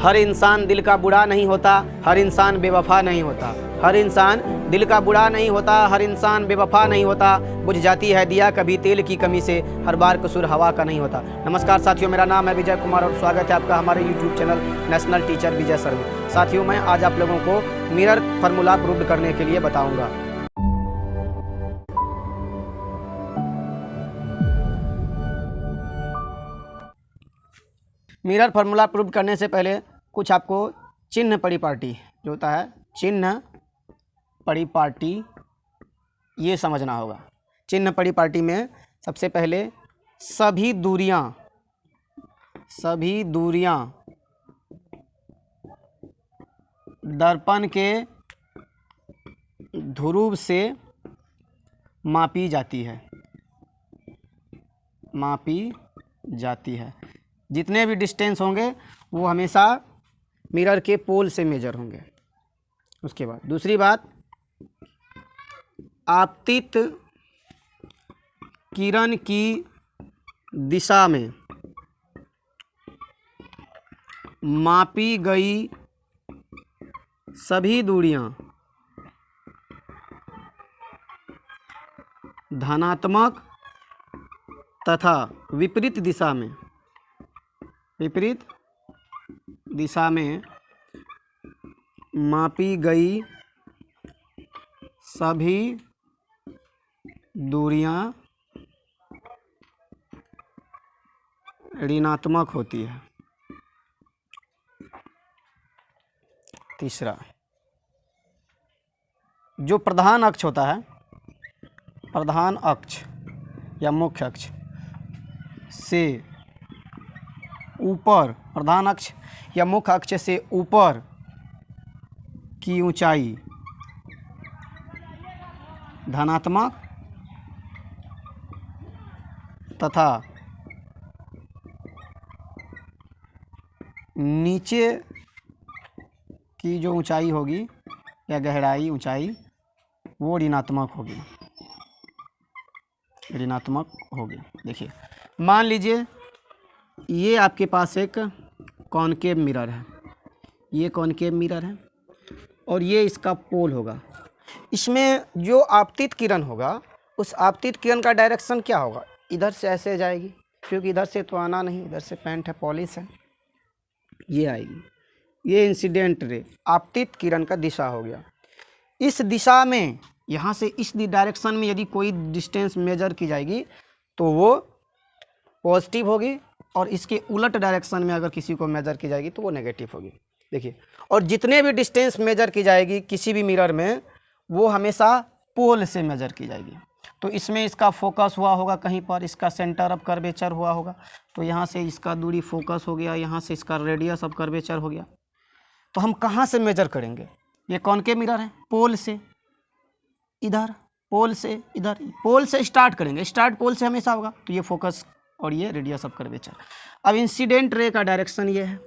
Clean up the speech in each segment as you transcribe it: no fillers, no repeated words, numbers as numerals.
हर इंसान दिल का बुरा नहीं होता, हर इंसान बेवफा नहीं होता। हर इंसान दिल का बुरा नहीं होता, हर इंसान बेवफा नहीं होता। बुझ जाती है दिया कभी तेल की कमी से, हर बार कसूर हवा का नहीं होता। नमस्कार साथियों, मेरा नाम है विजय कुमार और स्वागत है आपका हमारे यूट्यूब चैनल नेशनल टीचर विजय सर में। साथियों, मैं आज आप लोगों को मिरर फार्मूला प्रूव करने के लिए बताऊंगा। मिरर फार्मूला प्रूव करने से पहले कुछ आपको चिन्ह परिपाटी जो होता है, चिन्ह परिपाटी, ये समझना होगा। चिन्ह परिपाटी में सबसे पहले सभी दूरियां दर्पण के ध्रुव से मापी जाती है। जितने भी डिस्टेंस होंगे वो हमेशा मिरर के पोल से मेजर होंगे। उसके बाद दूसरी बात, आपतित किरण की दिशा में मापी गई सभी दूरियां धनात्मक तथा विपरीत दिशा में मापी गई सभी दूरियां ऋणात्मक होती है। तीसरा, जो प्रधान अक्ष होता है, प्रधान अक्ष या मुख्य अक्ष से ऊपर, प्रधान अक्ष या मुख्य अक्ष से ऊपर की ऊंचाई धनात्मक तथा नीचे की जो ऊंचाई होगी या गहराई ऊंचाई वो ऋणात्मक होगी। देखिए, मान लीजिए ये आपके पास एक कॉनकेव मिरर है, ये कॉनकेव मिरर है और ये इसका पोल होगा। इसमें जो आपतित किरण होगा, उस आपतित किरण का डायरेक्शन क्या होगा? इधर से ऐसे जाएगी, क्योंकि इधर से तो आना नहीं, इधर से पेंट है, पॉलिश है, ये आएगी। ये इंसिडेंट रे, आपतित किरण का दिशा हो गया। इस दिशा में, यहाँ से इस डायरेक्शन में यदि कोई डिस्टेंस मेजर की जाएगी तो वो पॉजिटिव होगी, और इसके उलट डायरेक्शन में अगर किसी को मेजर की जाएगी तो वो नेगेटिव होगी। देखिए, और जितने भी डिस्टेंस मेजर की जाएगी किसी भी मिरर में, वो हमेशा पोल से मेजर की जाएगी। तो इसमें इसका फोकस हुआ होगा कहीं पर, इसका सेंटर ऑफ कर्वेचर हुआ होगा, तो यहाँ से इसका दूरी फोकस हो गया, यहाँ से इसका रेडियस ऑफ कर्वेचर हो गया। तो हम कहाँ से मेजर करेंगे? ये कॉनकेव मिरर है, पोल से इधर, पोल से इधर, पोल से स्टार्ट करेंगे, स्टार्ट पोल से हमेशा होगा, तो ये फोकस और ये रेडियस ऑफ कर्वेचर। अब इंसिडेंट रे का डायरेक्शन ये है,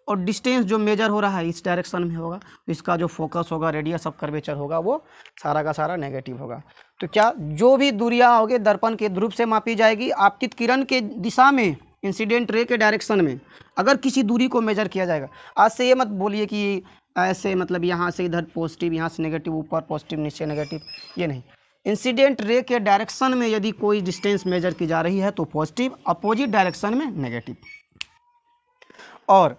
और डिस्टेंस जो मेजर हो रहा है इस डायरेक्शन में होगा, तो इसका जो फोकस होगा, रेडियस ऑफ कर्वेचर होगा, वो सारा का सारा नेगेटिव होगा। तो क्या, जो भी दूरियां होगी दर्पण के ध्रुव से मापी जाएगी आपतित किरण के दिशा में, इंसिडेंट रे के डायरेक्शन में अगर किसी दूरी को मेजर किया जाएगा। आज से ये मत बोलिए कि ऐसे, मतलब यहाँ से इधर पॉजिटिव, यहाँ से नेगेटिव, ऊपर पॉजिटिव नीचे नेगेटिव, ये नहीं। इंसिडेंट रे के डायरेक्शन में यदि कोई डिस्टेंस मेजर की जा रही है तो पॉजिटिव, अपोजिट डायरेक्शन में नेगेटिव। और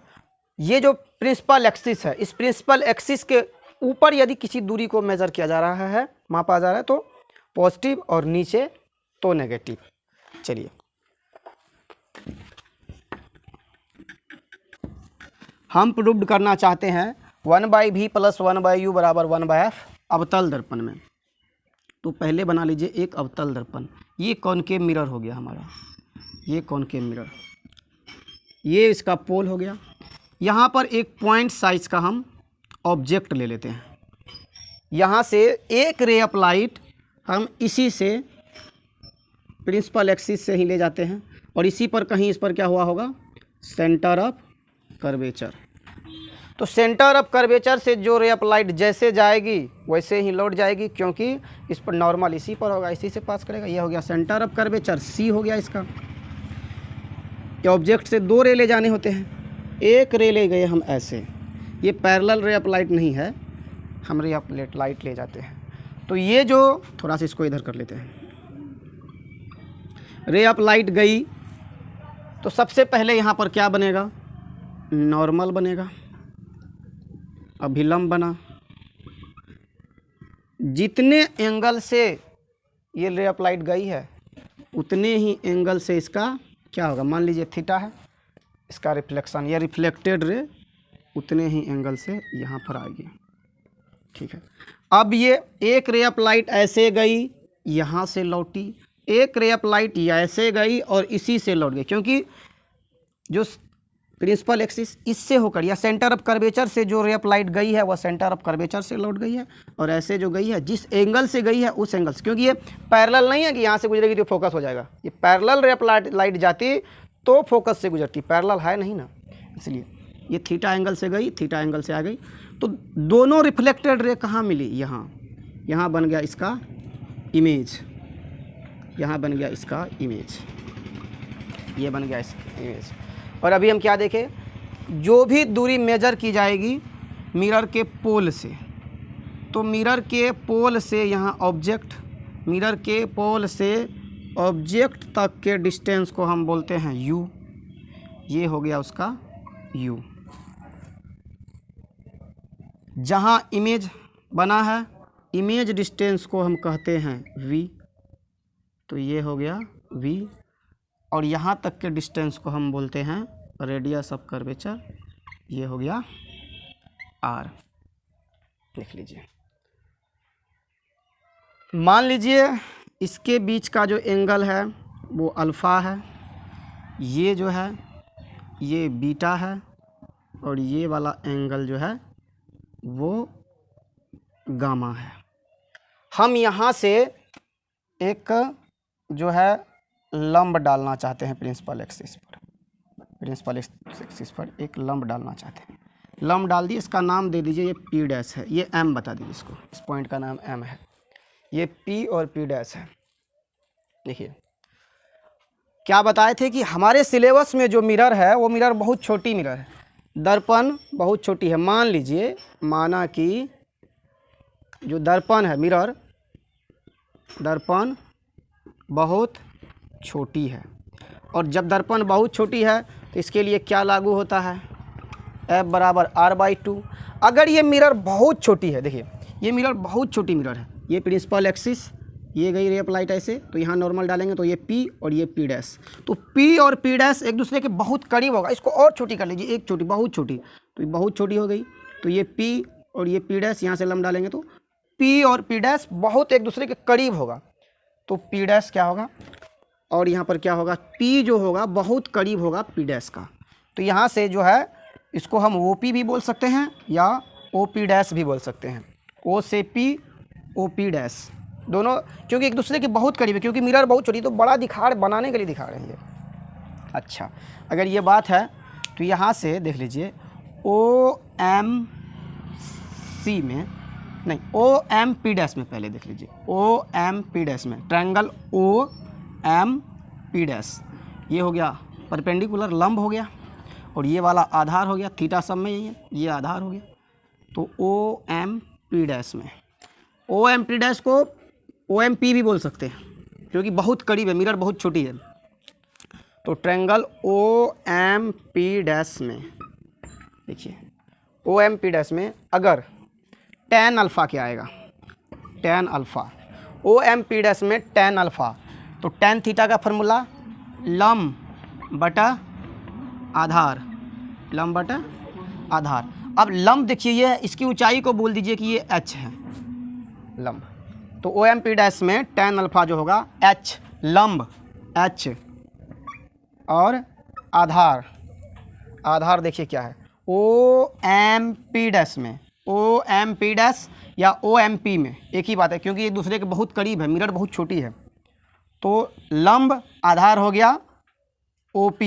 ये जो प्रिंसिपल एक्सिस है, इस प्रिंसिपल एक्सिस के ऊपर यदि किसी दूरी को मेजर किया जा रहा है, मापा जा रहा है, तो पॉजिटिव, और नीचे तो नेगेटिव। चलिए, हम प्रूव करना चाहते हैं 1/v + 1/u = 1/f अवतल दर्पण में। तो पहले बना लीजिए एक अवतल दर्पण। ये कॉनकेव मिरर हो गया हमारा, ये कॉनकेव मिरर, ये इसका पोल हो गया। यहाँ पर एक पॉइंट साइज का हम ऑब्जेक्ट ले लेते हैं। यहाँ से एक रे ऑफ लाइट हम इसी से प्रिंसिपल एक्सिस से ही ले जाते हैं, और इसी पर कहीं इस पर क्या हुआ होगा, सेंटर ऑफ कर्वेचर। तो सेंटर ऑफ कर्वेचर से जो रे ऑफ लाइट जैसे जाएगी वैसे ही लौट जाएगी, क्योंकि इस पर नॉर्मल इसी पर होगा, इसी से पास करेगा। ये हो गया सेंटर ऑफ कर्वेचर, सी हो गया इसका। ये ऑब्जेक्ट से दो रे ले जाने होते हैं, एक रे ले गए हम ऐसे, ये पैरेलल रे ऑफ लाइट नहीं है, हम रे ऑफ लाइट ले जाते हैं। तो ये जो थोड़ा सा इसको इधर कर लेते हैं, रे ऑफ लाइट गई तो सबसे पहले यहाँ पर क्या बनेगा, नॉर्मल बनेगा, अभिलंब बना। जितने एंगल से ये रे ऑफ लाइट गई है उतने ही एंगल से इसका क्या होगा, मान लीजिए थीटा है, इसका रिफ्लेक्शन या रिफ्लेक्टेड रे उतने ही एंगल से यहाँ पर आएगी। ठीक है, अब ये एक रे ऑफ लाइट ऐसे गई, यहाँ से लौटी, एक रे ऑफ लाइट ऐसे गई और इसी से लौट गई, क्योंकि जो प्रिंसिपल एक्सिस इससे होकर या सेंटर ऑफ कर्वेचर से जो रे ऑफ लाइट गई है वह सेंटर ऑफ कर्वेचर से लौट गई है, और ऐसे जो गई है जिस एंगल से गई है उस एंगल से, क्योंकि ये पैरेलल नहीं है कि यहाँ से गुजरेगी तो फोकस हो जाएगा, ये पैरेलल रे ऑफ लाइट जाती तो फोकस से गुजरती, पैरेलल है नहीं ना, इसलिए ये थीटा एंगल से गई, थीटा एंगल से आ गई। तो दोनों रिफ्लेक्टेड रे कहाँ मिली, यहाँ बन गया इसका इमेज, यहाँ बन गया इसका इमेज, ये बन गया इसका इमेज। और अभी हम क्या देखें, जो भी दूरी मेजर की जाएगी मिरर के पोल से, तो मिरर के पोल से यहाँ ऑब्जेक्ट, मिरर के पोल से ऑब्जेक्ट तक के डिस्टेंस को हम बोलते हैं u, ये हो गया उसका u। जहाँ इमेज बना है इमेज डिस्टेंस को हम कहते हैं v, तो ये हो गया v, और यहाँ तक के डिस्टेंस को हम बोलते हैं रेडियस ऑफ कर्वेचर, ये हो गया r। देख लीजिए, मान लीजिए इसके बीच का जो एंगल है वो अल्फ़ा है, ये जो है ये बीटा है, और ये वाला एंगल जो है वो गामा है। हम यहाँ से एक जो है लंब डालना चाहते हैं प्रिंसिपल एक्सिस पर, प्रिंसिपल एक्सिस पर एक लंब डालना चाहते हैं, लंब डाल दिए, इसका नाम दे दीजिए ये P डैश है, ये M बता दीजिए इसको, इस पॉइंट का नाम M है, ये P और P डैश है। देखिए क्या बताए थे कि हमारे सिलेबस में जो मिरर है वो मिरर बहुत छोटी मिरर है, दर्पण बहुत छोटी है। मान लीजिए, माना कि जो दर्पण है मिरर, दर्पण बहुत छोटी है, और जब दर्पण बहुत छोटी है तो इसके लिए क्या लागू होता है, F बराबर R/2। अगर ये मिरर बहुत छोटी है, देखिए ये मिरर बहुत छोटी मिरर है, ये प्रिंसिपल एक्सिस, ये गई रे ऑफ लाइट ऐसे, तो यहाँ नॉर्मल डालेंगे तो ये P और ये P डैश, तो P और P डैश एक दूसरे के बहुत करीब होगा। इसको और छोटी कर लीजिए, एक छोटी, बहुत छोटी, तो ये बहुत छोटी हो गई, तो ये P और ये P डैश, यहाँ से लंब डालेंगे तो P और P डैश बहुत एक दूसरे के करीब होगा, तो P डैश क्या होगा, और यहाँ पर क्या होगा, P जो होगा बहुत करीब होगा P डैश का। तो यहाँ से जो है इसको हम OP भी बोल सकते हैं या OP डैश भी बोल सकते हैं, O से P, OP डैश, दोनों क्योंकि एक दूसरे के बहुत करीब है, क्योंकि मिरर बहुत छोटी, तो बड़ा बनाने के लिए दिखा रहे हैं ये। अच्छा, अगर ये बात है तो यहाँ से देख लीजिए OMC में, नहीं OMP डैश में, पहले देख लीजिए OMP डैश में, ट्रायंगल OMP डैश, ये हो गया परपेंडिकुलर लंब हो गया, और ये वाला आधार हो गया, थीटा सब में यही है, ये आधार हो गया। तो OMP डैश में, OMP डैश को OMP भी बोल सकते हैं क्योंकि बहुत करीब है, मिरर बहुत छोटी है। तो ट्रायंगल OMP डैश में, देखिए OMP डैश में अगर tan अल्फ़ा क्या आएगा, tan अल्फ़ा, OMP डैश में tan अल्फ़ा, तो tan थीटा का फार्मूला लंब बटा आधार, लंब बटा आधार। अब लंब देखिए, ये इसकी ऊंचाई को बोल दीजिए कि ये h है लंब, तो OMP डैश में tan अल्फ़ा जो होगा h, लंब h, और आधार, आधार देखिए क्या है OMP डैश में, OMP डैश या OMP में एक ही बात है, क्योंकि एक दूसरे के बहुत करीब है, मिरर बहुत छोटी है। तो लंब आधार हो गया OP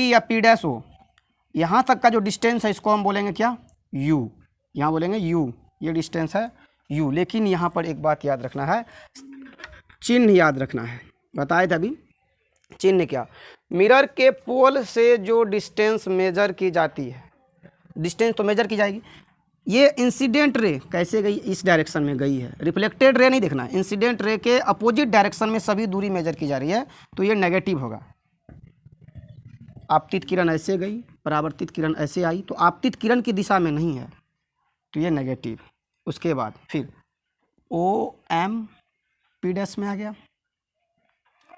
या P डैश O, यहाँ तक का जो डिस्टेंस है इसको हम बोलेंगे क्या, U, यहाँ बोलेंगे U, ये डिस्टेंस है U। लेकिन यहाँ पर एक बात याद रखना है, चिन्ह याद रखना है, बताए थे अभी चिन्ह क्या, मिरर के पोल से जो डिस्टेंस मेजर की जाती है, डिस्टेंस तो मेजर की जाएगी। ये इंसिडेंट रे कैसे गई, इस डायरेक्शन में गई है। रिफ्लेक्टेड रे नहीं देखना, इंसिडेंट रे के अपोजिट डायरेक्शन में सभी दूरी मेजर की जा रही है, तो ये नेगेटिव होगा। आपतित किरण ऐसे गई, परावर्तित किरण ऐसे आई, तो आपतित किरण की दिशा में नहीं है, तो ये नेगेटिव। उसके बाद फिर ओ एम पी डैश में आ गया।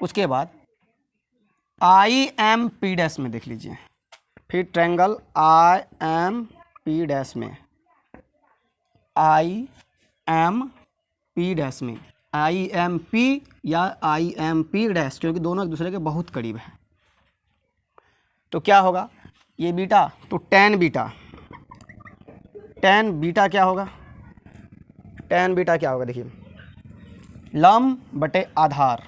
उसके बाद आई एम पी डैश में देख लीजिए, फिर triangle I am P dash में, आई एम पी डैश में, आई एम पी या आई एम पी डैश, क्योंकि दोनों एक दूसरे के बहुत करीब है। तो क्या होगा, ये बीटा तो टेन बीटा, टेन बीटा क्या होगा, टेन बीटा क्या होगा देखिए, लंब बटे आधार,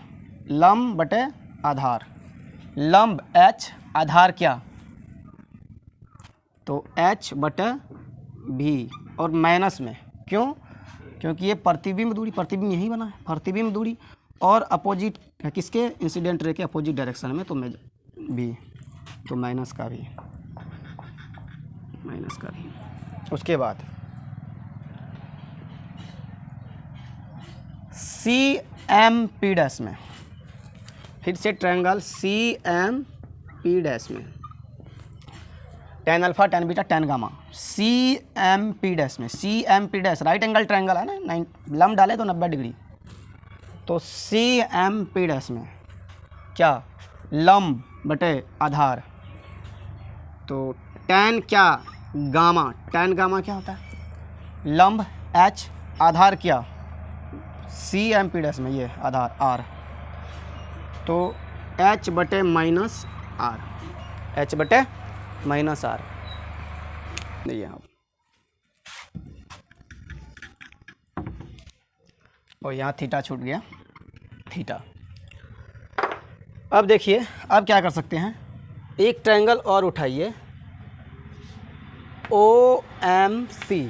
लंब बटे आधार, लंब h, आधार क्या, तो h बटे भी, और माइनस में क्यों, क्योंकि ये प्रतिबिंब दूरी, प्रतिबिंब यही बना है, प्रतिबिंब दूरी और अपोजिट है किसके, इंसिडेंट रे के अपोजिट डायरेक्शन में, तो भी, तो माइनस का भी, माइनस का भी। उसके बाद सी एम पी डैश में, फिर से triangle C M P dash में, tan alpha tan beta tan gamma, C M P dash में, C M P dash right angle triangle है ना, लंब डाले तो 90 डिग्री, तो सी एम पी डैश में क्या, लंब बटे आधार, तो टेन क्या, गामा, टेन गामा क्या होता है, लंब h, आधार क्या, सी एम पी डैश में ये आधार r, तो h बटे माइनस आर, h बटे माइनस आर, देखिए आप, और यहाँ थीटा छूट गया, थीटा। अब देखिए, अब क्या कर सकते हैं, एक ट्रायंगल और उठाइए, O M C,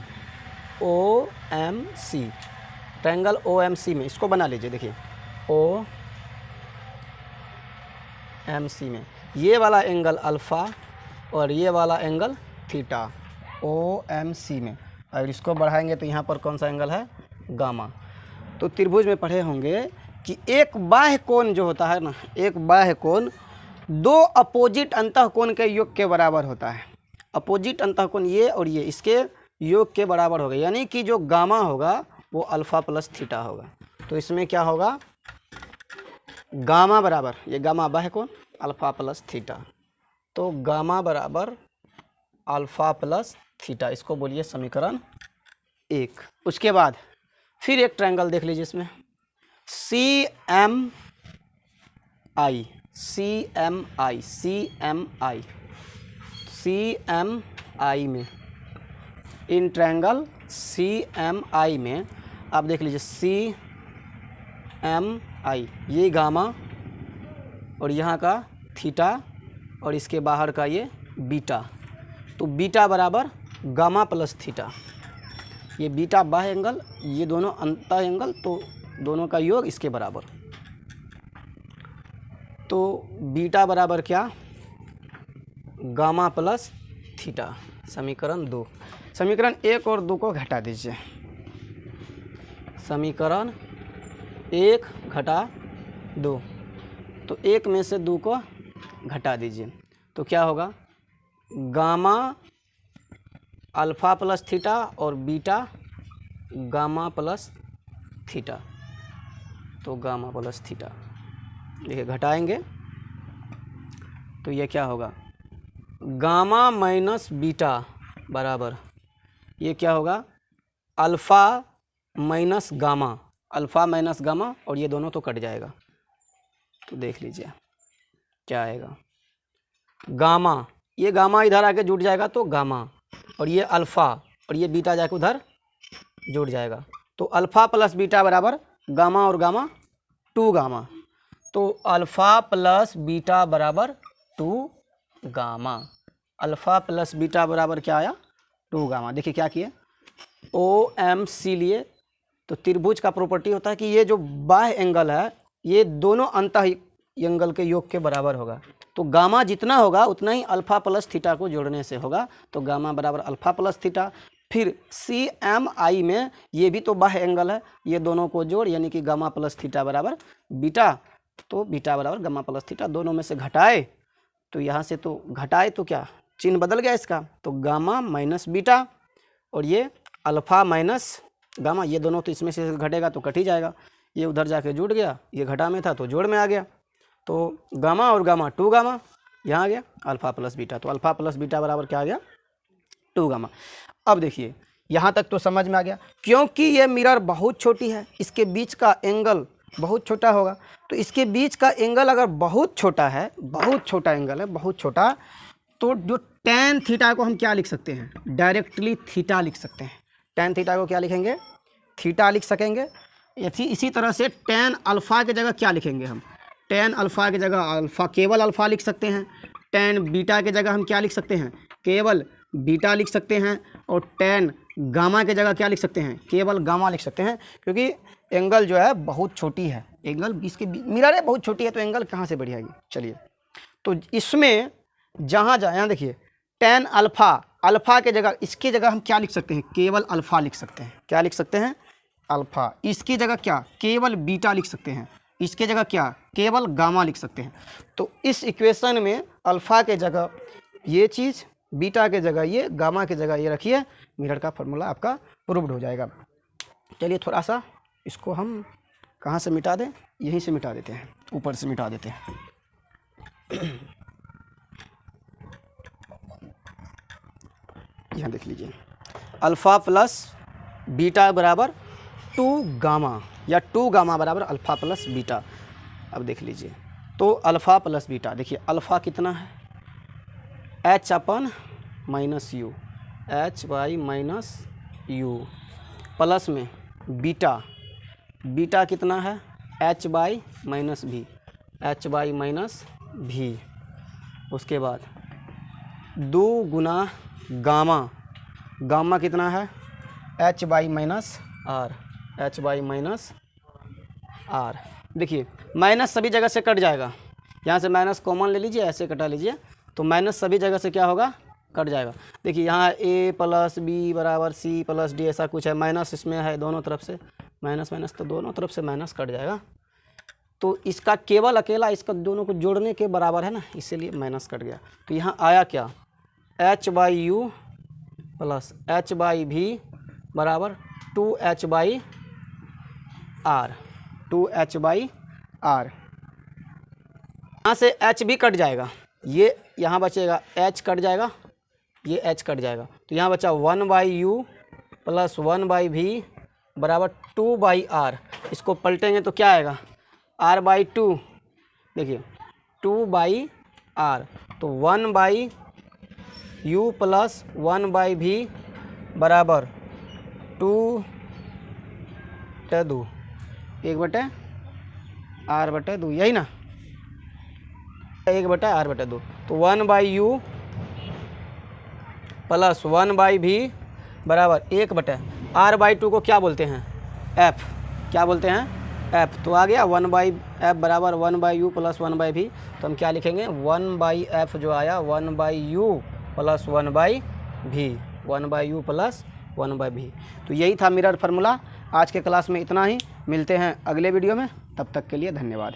O M C, triangle O M C में इसको बना लीजिए, देखिए ओ एम सी में ये वाला एंगल अल्फ़ा और ये वाला angle theta, O M C में, अगर इसको बढ़ाएंगे तो यहाँ पर कौन सा एंगल है, गामा। तो त्रिभुज में पढ़े होंगे कि एक बाह्य कोण जो होता है ना, एक बाह्य कोण दो अपोजिट अंतःकोण के योग के बराबर होता है। अपोजिट अंतःकोण ये और ये इसके योग के बराबर होगा, यानी कि जो गामा होगा वो अल्फ़ा प्लस थीटा होगा। तो इसमें क्या होगा, गामा बराबर, ये गामा बाह्य कोण अल्फ़ा प्लस थीटा, तो गामा बराबर अल्फ़ा प्लस थीटा, इसको बोलिए समीकरण 1। उसके बाद फिर एक ट्रायंगल देख लीजिए, इसमें सी एम आई, सी एम आई, सी एम आई, सी एम आई में, इन ट्रायंगल सी एम आई में आप देख लीजिए, सी एम आई ये गामा और यहाँ का थीटा और इसके बाहर का ये बीटा, तो बीटा बराबर गामा प्लस थीटा, ये बीटा बाह्य एंगल, ये दोनों अंतः एंगल, तो दोनों का योग इसके बराबर, तो बीटा बराबर क्या, गामा प्लस थीटा, समीकरण 2। समीकरण 1 और 2 को घटा दीजिए, समीकरण 1 घटा 2, तो 1 में से 2 को घटा दीजिए, तो क्या होगा, गामा अल्फ़ा प्लस थीटा और बीटा गामा प्लस थीटा, तो गामा प्लस थीटा, देखिए घटाएंगे तो ये क्या होगा, गामा माइनस बीटा बराबर, ये क्या होगा, alpha minus gamma, alpha minus gamma, और ये दोनों तो कट जाएगा, तो देख लीजिए क्या आएगा, गामा, ये गामा इधर आके जुड़ जाएगा तो गामा, और ये अल्फ़ा और ये बीटा जाके उधर जुड़ जाएगा, तो अल्फ़ा प्लस बीटा बराबर गामा और गामा 2 गामा, तो अल्फ़ा प्लस बीटा बराबर 2 गामा, अल्फ़ा प्लस बीटा बराबर क्या आया, 2 गामा। देखिए क्या किए, ओ एम सी लिए, तो त्रिभुज का प्रॉपर्टी होता है कि ये जो बाह्य एंगल है ये दोनों अंतः एंगल के योग के बराबर होगा, तो गामा जितना होगा उतना ही अल्फ़ा प्लस थीटा को जोड़ने से होगा। तो गामा बराबर अल्फ़ा प्लस थीटा। फिर CMI में ये भी तो बाह्य एंगल है, ये दोनों को जोड़, यानी कि गामा प्लस थीटा बराबर बीटा। तो बीटा बराबर गामा प्लस थीटा, दोनों में से घटाए तो यहाँ से तो घटाए तो क्या चिन्ह बदल गया इसका, तो गामा माइनस बीटा, और ये अल्फ़ा माइनस गामा, ये दोनों तो इसमें से घटेगा तो कट ही जाएगा, ये उधर जाके जुड़ गया, ये घटा में था तो जोड़ में आ गया। तो गामा और गामा 2 गामा यहाँ आ गया, अल्फ़ा प्लस बीटा, तो अल्फ़ा प्लस बीटा बराबर क्या आ गया 2 गामा। अब देखिए यहाँ तक तो समझ में आ गया, क्योंकि ये मिरर बहुत छोटी है, इसके बीच का एंगल बहुत छोटा होगा। तो इसके बीच का एंगल अगर बहुत छोटा है, बहुत छोटा एंगल है, बहुत छोटा, तो जो tan थीटा को हम क्या लिख सकते हैं, डायरेक्टली थीटा लिख सकते हैं। tan थीटा को क्या लिखेंगे, थीटा लिख सकेंगे। इसी तरह से tan अल्फ़ा की जगह क्या लिखेंगे हम, tan अल्फ़ा की जगह अल्फ़ा, केवल अल्फ़ा लिख सकते हैं। tan बीटा की जगह हम क्या लिख सकते हैं, केवल बीटा लिख सकते हैं। और tan गामा की जगह क्या लिख सकते हैं, केवल गामा लिख सकते हैं, क्योंकि एंगल जो है बहुत छोटी है, एंगल इसके मिरर है बहुत छोटी है, तो एंगल कहाँ से बढ़ जाएगी। चलिए, तो इसमें जहाँ यहाँ देखिए tan अल्फ़ा, अल्फ़ा के जगह इसकी जगह हम क्या लिख सकते हैं, केवल अल्फ़ा लिख सकते हैं। क्या लिख सकते हैं, अल्फ़ा। इसकी जगह क्या, केवल बीटा लिख सकते हैं। इसके जगह क्या, केवल गामा लिख सकते हैं। तो इस इक्वेशन में अल्फ़ा के जगह ये चीज़, बीटा के जगह ये, गामा के जगह ये रखिए, मिरर का फॉर्मूला आपका प्रूव्ड हो जाएगा। चलिए थोड़ा सा इसको हम कहाँ से मिटा दें, यहीं से मिटा देते हैं, ऊपर से मिटा देते हैं। यहाँ देख लीजिए, अल्फ़ा प्लस बीटा बराबर 2 गामा, या 2 गामा बराबर अल्फ़ा प्लस बीटा। अब देख लीजिए, तो अल्फ़ा प्लस बीटा, देखिए अल्फ़ा कितना है, h upon minus you, h by minus you, plus में बीटा, बीटा कितना है, h बाई माइनस भी, h बाई माइनस भी। उसके बाद 2 गुना गामा, गामा कितना है, h by minus r, h by minus r. देखिए माइनस सभी जगह से कट जाएगा, यहाँ से माइनस कॉमन ले लीजिए, ऐसे कटा लीजिए, तो माइनस सभी जगह से क्या होगा, कट जाएगा। देखिए यहाँ a प्लस बी बराबर c प्लस डी, ऐसा कुछ है, माइनस इसमें है दोनों तरफ से, माइनस माइनस तो दोनों तरफ से माइनस कट जाएगा। तो इसका केवल अकेला इसका दोनों को जोड़ने के बराबर है ना, इसीलिए माइनस कट गया। तो यहाँ आया क्या, h by you plus h by भी बराबर 2h by are, 2h by are. यहाँ से h भी कट जाएगा, ये यहाँ बचेगा h कट जाएगा, ये h कट जाएगा, तो यहाँ बचा 1 बाई यू प्लस 1 बाई भी बराबर 2 बाई आर। इसको पलटेंगे तो क्या आएगा, r बाई 2, देखिए 2 बाई आर, तो 1 बाई यू प्लस 1 बाई भी बराबर 2 बटे 2, 1 बटे आर बटे 2, यही ना, 1 बटे आर बटे 2। तो 1 बाई यू प्लस 1 बाई भी बराबर 1 बटे आर बाई 2 को क्या बोलते हैं, एफ, क्या बोलते हैं, एफ। तो आ गया 1 बाई एफ बराबर 1 बाई यू प्लस 1 बाई भी। तो हम क्या लिखेंगे, 1 बाई एफ जो आया 1 बाई यू प्लस 1 बाई भी, 1 बाई यू प्लस 1 बाई भी। तो यही था मिरर फार्मूला। आज के क्लास में इतना ही, मिलते हैं अगले वीडियो में, तब तक के लिए धन्यवाद।